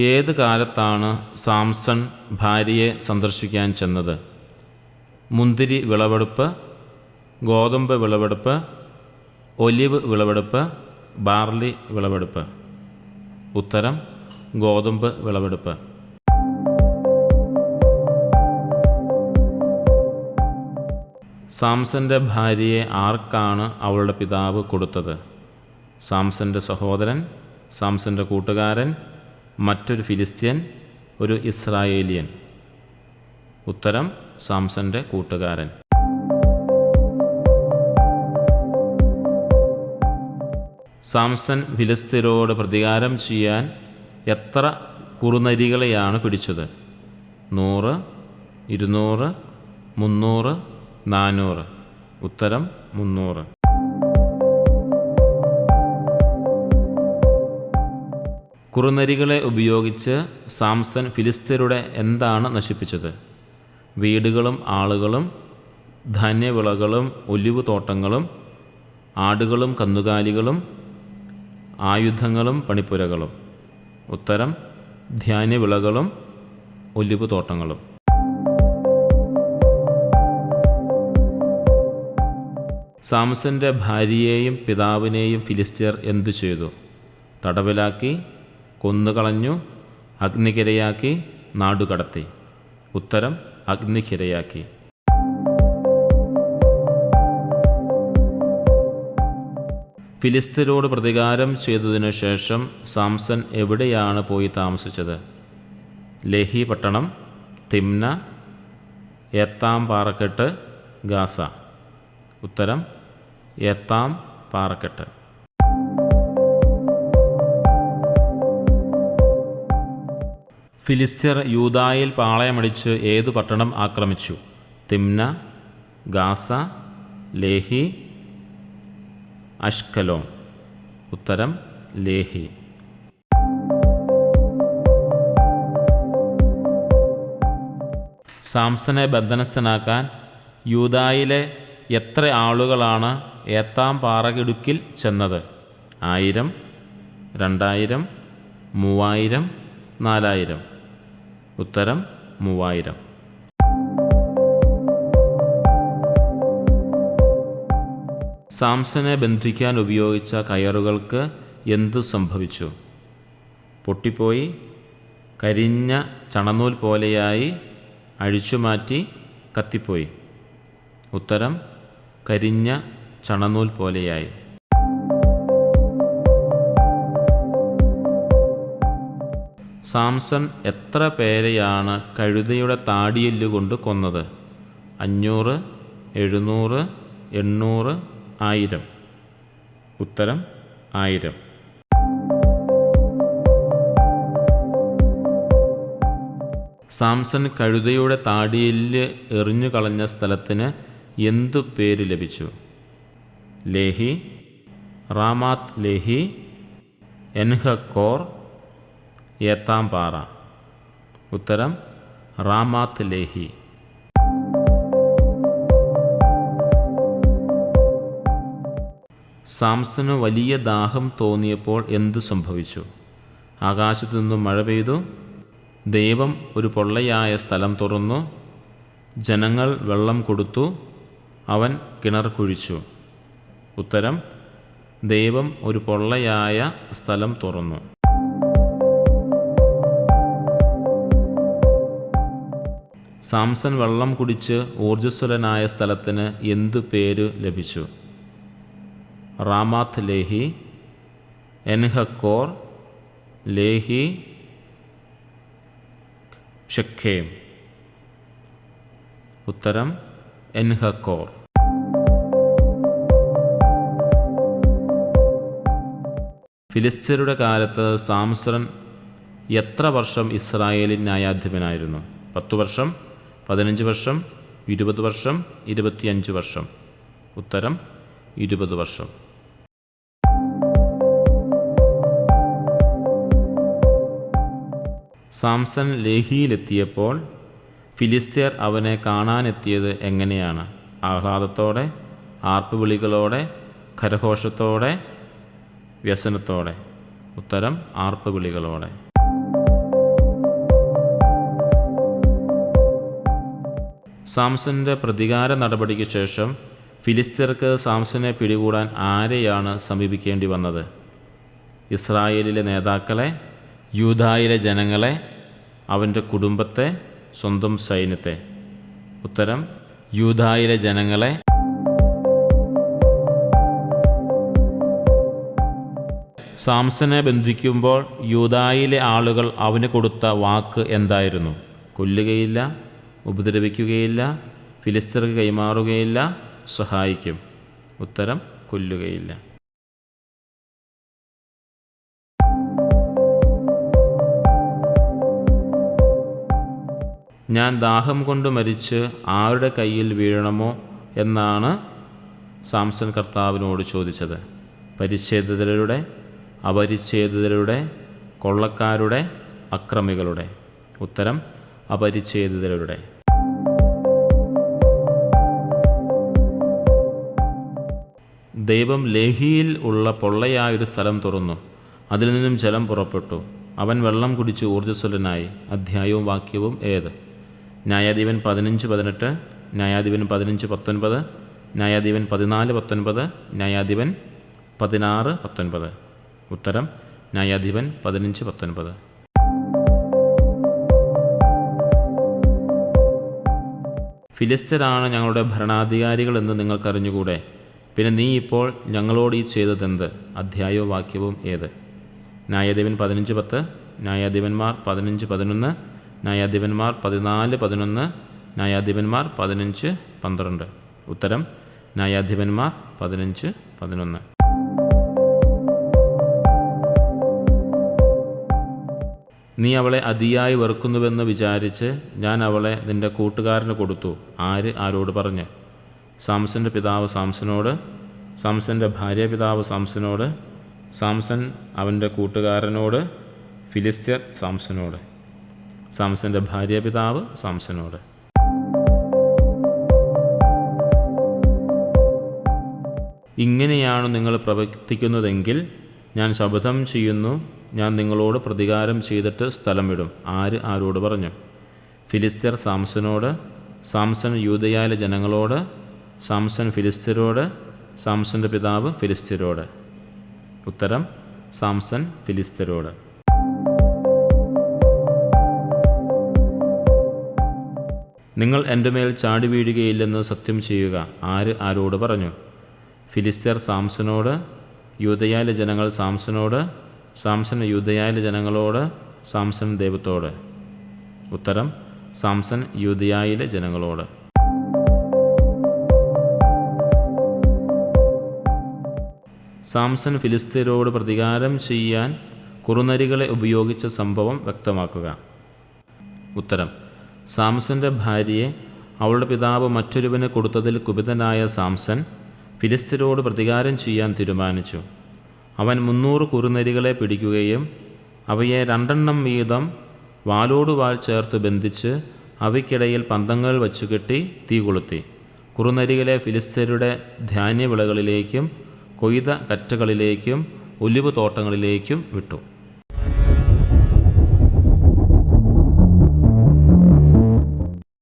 ഏത് കാലത്താണ് സാംസൺ ഭാര്യയെ സന്ദർശിക്കാൻ ചെന്നത്? മുന്തിരി വിളവെടുപ്പ്, ഗോതമ്പ് വിളവെടുപ്പ്, ഒലിവ് വിളവെടുപ്പ്, ബാർലി വിളവെടുപ്പ്. ഉത്തരം ഗോതമ്പ് വിളവെടുപ്പ്. സാംസന്റെ ഭാര്യയെ ആർക്കാണ് അവളുടെ പിതാവ് കൊടുത്തത്? സാംസന്റെ സഹോദരൻ, സാംസന്റെ കൂട്ടുകാരൻ, മറ്റൊരു ഫിലിസ്ത്യൻ, ഒരു ഇസ്രായേലിയൻ. ഉത്തരം സാംസന്റെ കൂട്ടുകാരൻ. സാംസൺ ഫിലിസ്ത്യരോട് പ്രതികാരം ചെയ്യാൻ എത്ര കുറുനരികളെയാണ് പിടിച്ചത്? 100, 200, 300, 400. ഉത്തരം 300. കുറുനരികളെ ഉപയോഗിച്ച് സാംസൺ ഫിലിസ്ത്യരുടെ എന്താണ് നശിപ്പിച്ചത്? വീടുകളും ആളുകളും, ധാന്യവിളകളും ഒലിവ് തോട്ടങ്ങളും, ആടുകളും കന്നുകാലികളും, ആയുധങ്ങളും പണിപ്പുരകളും. ഉത്തരം ധാന്യവിളകളും ഒലിവ് തോട്ടങ്ങളും. സാംസന്റെ ഭാര്യയെയും പിതാവിനെയും ഫിലിസ്ത്യർ എന്തു ചെയ്തു? തടവിലാക്കി, കൊന്നുകളഞ്ഞു, അഗ്നിക്കിരയാക്കി, നാടുകടത്തി. ഉത്തരം അഗ്നിക്കിരയാക്കി. ഫിലിസ്ത്യരോട് പ്രതികാരം ചെയ്തതിനു ശേഷം സാംസൺ എവിടെയാണ് പോയി താമസിച്ചത്? ലേഹി പട്ടണം, തിമ്ന, ഏത്താം പാറക്കെട്ട്, ഗാസ. ഉത്തരം ഏത്താം പാറക്കെട്ട്. ഫിലിസ്ത്യർ യൂദായിൽ പാളയമടിച്ച് ഏതു പട്ടണം ആക്രമിച്ചു? തിമ്ന, ഗാസ, ലേഹി, അഷ്കലോൺ. ഉത്തരം ലേഹി. സാംസനെ ബന്ധനസ്ഥനാക്കാൻ യൂദായിലെ എത്ര ആളുകളാണ് ഏത്താം പാറകിടുക്കിൽ ചെന്നത്? 1000, 2000, 3000, 4000. ഉത്തരം 3000. സാംസനെ ബന്ധിക്കാൻ ഉപയോഗിച്ച കയറുകൾക്ക് എന്തു സംഭവിച്ചു? പൊട്ടിപ്പോയി, കരിഞ്ഞ ചണനൂൽ പോലെയായി, അഴിച്ചുമാറ്റി, കത്തിപ്പോയി. ഉത്തരം കരിഞ്ഞ ചണനൂൽ പോലെയായി. സാംസൺ എത്ര പേരെയാണ് കഴുതയുടെ താടിയെല്ലുകൊണ്ട് കൊന്നത്? 500, 700, 800, 1000. ഉത്തരം 1000. സാംസൺ കഴുതയുടെ താടിയെല്ല് എറിഞ്ഞു കളഞ്ഞ സ്ഥലത്തിന് എന്തു പേര് ലഭിച്ചു? ലേഹി, റാമാത്ത് ലേഹി, എൻഹക്കോർ, ഏത്താം പാറ. ഉത്തരം റാമാത്ത് ലേഹി. സാംസന് വലിയ ദാഹം തോന്നിയപ്പോൾ എന്തു സംഭവിച്ചു? ആകാശത്തു നിന്നും മഴ പെയ്തു, ദൈവം ഒരു പൊള്ളയായ സ്ഥലം തുറന്നു, ജനങ്ങൾ വെള്ളം കൊടുത്തു, അവൻ കിണർ കുഴിച്ചു. ഉത്തരം ദൈവം ഒരു പൊള്ളയായ സ്ഥലം തുറന്നു. സാംസൺ വെള്ളം കുടിച്ച് ഊർജ്ജസ്വലനായ സ്ഥലത്തിന് എന്തു പേര് ലഭിച്ചു? റാമാത്ത് ലേഹി, എൻഹക്കോർ, ലേഹി, ഷെഖേം. ഉത്തരം എൻഹക്കോർ. ഫിലിസ്ത്യരുടെ കാലത്ത് സാംസൺ എത്ര വർഷം ഇസ്രായേലിൽ ന്യായാധിപനായിരുന്നു? 10 വർഷം, 15 വർഷം, 20 വർഷം, 25 വർഷം. ഉത്തരം 20 വർഷം. സാംസൺ ലേഹിയിലെത്തിയപ്പോൾ ഫിലിസ്ത്യർ അവനെ കാണാനെത്തിയത് എങ്ങനെയാണ്? ആഹ്ലാദത്തോടെ, ആർപ്പുവിളികളോടെ, കരഘോഷത്തോടെ, വ്യസനത്തോടെ. ഉത്തരം ആർപ്പുവിളികളോടെ. സാംസന്റെ പ്രതികാര നടപടിക്ക് ശേഷം ഫിലിസ്ത്യർക്ക് സാംസനെ പിടികൂടാൻ ആരെയാണ് സമീപിക്കേണ്ടി വന്നത്? ഇസ്രായേലിലെ നേതാക്കളെ, യൂദായിലെ ജനങ്ങളെ, അവൻ്റെ കുടുംബത്തെ, സ്വന്തം സൈന്യത്തെ? ഉത്തരം യൂദായിലെ ജനങ്ങളെ. സാംസനെ ബന്ധിക്കുമ്പോൾ യൂദായിലെ ആളുകൾ അവന് കൊടുത്ത വാക്ക് എന്തായിരുന്നു? കൊല്ലുകയില്ല, ഉപദ്രവിക്കുകയില്ല, ഫിലിസ്ത്യർക്ക് കൈമാറുകയില്ല, സഹായിക്കും. ഉത്തരം കൊല്ലുകയില്ല. ഞാൻ ദാഹം കൊണ്ട് മരിച്ച് ആരുടെ കയ്യിൽ വീഴണമോ എന്നാണ് സാംസൺ കർത്താവിനോട് ചോദിച്ചത്. പരിച്ഛേദിതരുടെ, അപരിച്ഛേദിതരുടെ, കൊള്ളക്കാരുടെ, അക്രമികളുടെ? ഉത്തരം അപരിച്ഛേദിതരുടെ. ദൈവം ലേഹിയിൽ ഉള്ള പൊള്ളയായൊരു സ്ഥലം തുറന്നു, അതിൽ നിന്നും ജലം പുറപ്പെട്ടു. അവൻ വെള്ളം കുടിച്ച് ഊർജ്ജസ്വലനായി. അധ്യായവും വാക്യവും ഏത്? ന്യായാധിപൻ 15:18, ന്യായാധിപൻ 15:19, ന്യായാധിപൻ 14:19, ന്യായാധിപൻ 16:19. ഉത്തരം ന്യായാധിപൻ 15:19. ഫിലിസ്ത്യരാണ് ഞങ്ങളുടെ ഭരണാധികാരികൾ എന്ന് നിങ്ങൾക്കറിഞ്ഞുകൂടെ? പിന്നെ നീ ഇപ്പോൾ ഞങ്ങളോട് ഈ ചെയ്തതെന്ത്? അധ്യായവും വാക്യവും ഏത്? ന്യായാധിപൻ 15:10, ന്യായാധിപന്മാർ 15:11, ന്യായാധിപന്മാർ 14:11, ന്യായാധിപന്മാർ 15:12. ഉത്തരം ന്യായാധിപന്മാർ 15:11. നീ അവളെ അതിയായി വെറുക്കുന്നുവെന്ന് വിചാരിച്ച് ഞാൻ അവളെ നിന്റെ കൂട്ടുകാരന് കൊടുത്തു. ആര് ആരോട് പറഞ്ഞ്? സാംസന്റെ പിതാവ് സാംസനോട്, സാംസന്റെ ഭാര്യാപിതാവ് സാംസനോട്, സാംസൺ അവൻ്റെ കൂട്ടുകാരനോട്, ഫിലിസ്ത്യർ സാംസനോട്. സാംസന്റെ ഭാര്യാപിതാവ് സാംസനോട്. ഇങ്ങനെയാണ് നിങ്ങൾ പ്രവർത്തിക്കുന്നതെങ്കിൽ ഞാൻ ശപഥം ചെയ്യുന്നു, ഞാൻ നിങ്ങളോട് പ്രതികാരം ചെയ്തിട്ട് സ്ഥലം വിടും. ആര് ആരോട് പറഞ്ഞു? ഫിലിസ്ത്യർ സാംസനോട്, സാംസൺ യൂദയായിലെ ജനങ്ങളോട്, സാംസൺ ഫിലിസ്ത്യരോട്, സാംസന്റെ പിതാവ് ഫിലിസ്ത്യരോട്. ഉത്തരം സാംസൺ ഫിലിസ്ത്യരോട്. നിങ്ങൾ എൻ്റെ മേൽ ചാടി വീഴുകയില്ലെന്ന് സത്യം ചെയ്യുക. ആര് ആരോട് പറഞ്ഞു? ഫിലിസ്ത്യർ സാംസനോട്, യൂദയായിലെ ജനങ്ങൾ സാംസനോട്, സാംസൺ യൂദയായിലെ ജനങ്ങളോട്, സാംസൺ ദൈവത്തോട്. ഉത്തരം സാംസൺ യൂദയായിലെ ജനങ്ങളോട്. സാംസൺ ഫിലിസ്ത്യരോട് പ്രതികാരം ചെയ്യാൻ കുറുനരികളെ ഉപയോഗിച്ച സംഭവം വ്യക്തമാക്കുക. ഉത്തരം സാംസന്റെ ഭാര്യയെ അവളുടെ പിതാവ് മറ്റൊരുവന് കൊടുത്തതിൽ കുപിതനായ സാംസൺ ഫിലിസ്ത്യരോട് പ്രതികാരം ചെയ്യാൻ തീരുമാനിച്ചു. അവൻ 300 കുറുനരികളെ പിടിക്കുകയും അവയെ 2 വീതം വാലോടുവാൽ ചേർത്ത് ബന്ധിച്ച് അവയ്ക്കിടയിൽ പന്തങ്ങൾ വച്ചുകെട്ടി തീ കൊളുത്തി. കുറുനരികളെ ഫിലിസ്ത്യരുടെ ധാന്യവിളകളിലേക്കും കൊയ്ത കറ്റകളിലേക്കും ഒലിവ് തോട്ടങ്ങളിലേക്കും വിട്ടു.